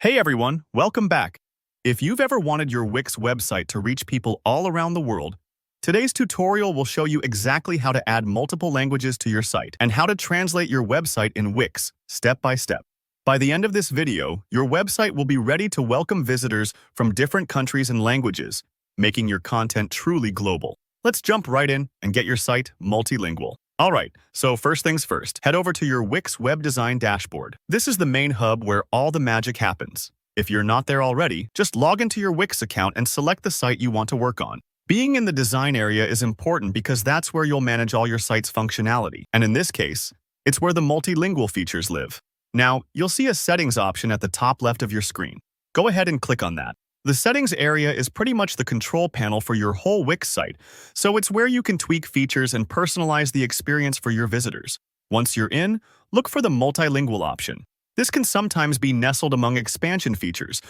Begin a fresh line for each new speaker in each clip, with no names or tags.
Hey everyone, welcome back. If you've ever wanted your Wix website to reach people all around the world, today's tutorial will show you exactly how to add multiple languages to your site and how to translate your website in Wix, step by step. By the end of this video, your website will be ready to welcome visitors from different countries and languages, making your content truly global. Let's jump right in and get your site multilingual. Alright, so first things first, head over to your Wix web design dashboard. This is the main hub where all the magic happens. If you're not there already, just log into your Wix account and select the site you want to work on. Being in the design area is important because that's where you'll manage all your site's functionality. And in this case, it's where the multilingual features live. Now, you'll see a settings option at the top left of your screen. Go ahead and click on that. The settings area is pretty much the control panel for your whole Wix site, so it's where you can tweak features and personalize the experience for your visitors. Once you're in, look for the multilingual option. This can sometimes be nestled among expansion features,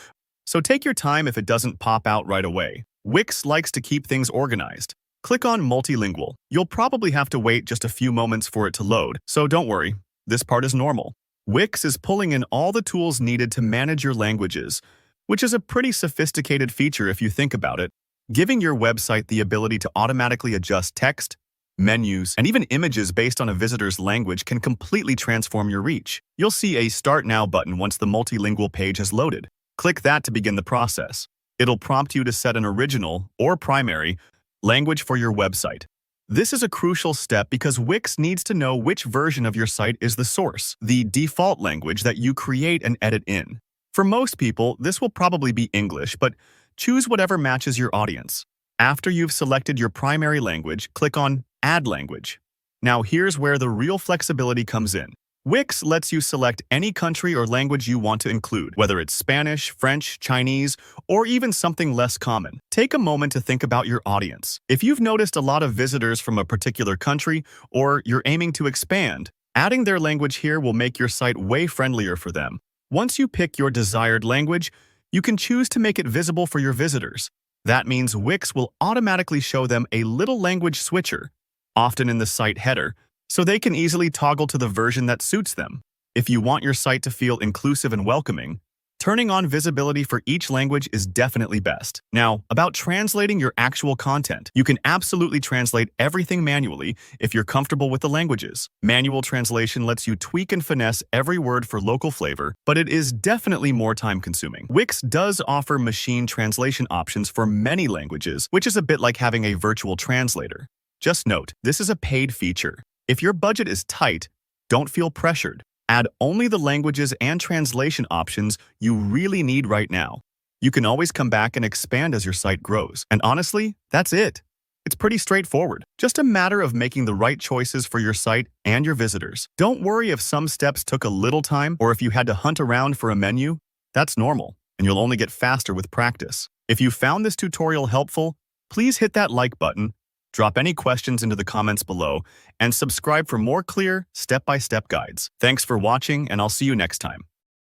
so take your time if it doesn't pop out right away. Wix likes to keep things organized. Click on multilingual. You'll probably have to wait just a few moments for it to load, so don't worry, this part is normal. Wix is pulling in all the tools needed to manage your languages, which is a pretty sophisticated feature if you think about it, giving your website the ability to automatically adjust text, menus, and even images based on a visitor's language can completely transform your reach. You'll see a Start Now button once the multilingual page has loaded. Click that to begin the process. It'll prompt you to set an original, or primary, language for your website. This is a crucial step because Wix needs to know which version of your site is the source, the default language that you create and edit in. For most people, this will probably be English, but choose whatever matches your audience. After you've selected your primary language, click on Add Language. Now here's where the real flexibility comes in. Wix lets you select any country or language you want to include, whether it's Spanish, French, Chinese, or even something less common. Take a moment to think about your audience. If you've noticed a lot of visitors from a particular country, or you're aiming to expand, adding their language here will make your site way friendlier for them. Once you pick your desired language, you can choose to make it visible for your visitors. That means Wix will automatically show them a little language switcher, often in the site header, so they can easily toggle to the version that suits them. If you want your site to feel inclusive and welcoming, turning on visibility for each language is definitely best. Now, about translating your actual content. You can absolutely translate everything manually if you're comfortable with the languages. Manual translation lets you tweak and finesse every word for local flavor, but it is definitely more time-consuming. Wix does offer machine translation options for many languages, which is a bit like having a virtual translator. Just note, this is a paid feature. If your budget is tight, don't feel pressured. Add only the languages and translation options you really need right now. You can always come back and expand as your site grows. And honestly, that's it. It's pretty straightforward. Just a matter of making the right choices for your site and your visitors. Don't worry if some steps took a little time or if you had to hunt around for a menu. That's normal, and you'll only get faster with practice. If you found this tutorial helpful, please hit that like button, drop any questions into the comments below, and subscribe for more clear, step-by-step guides. Thanks for watching, and I'll see you next time.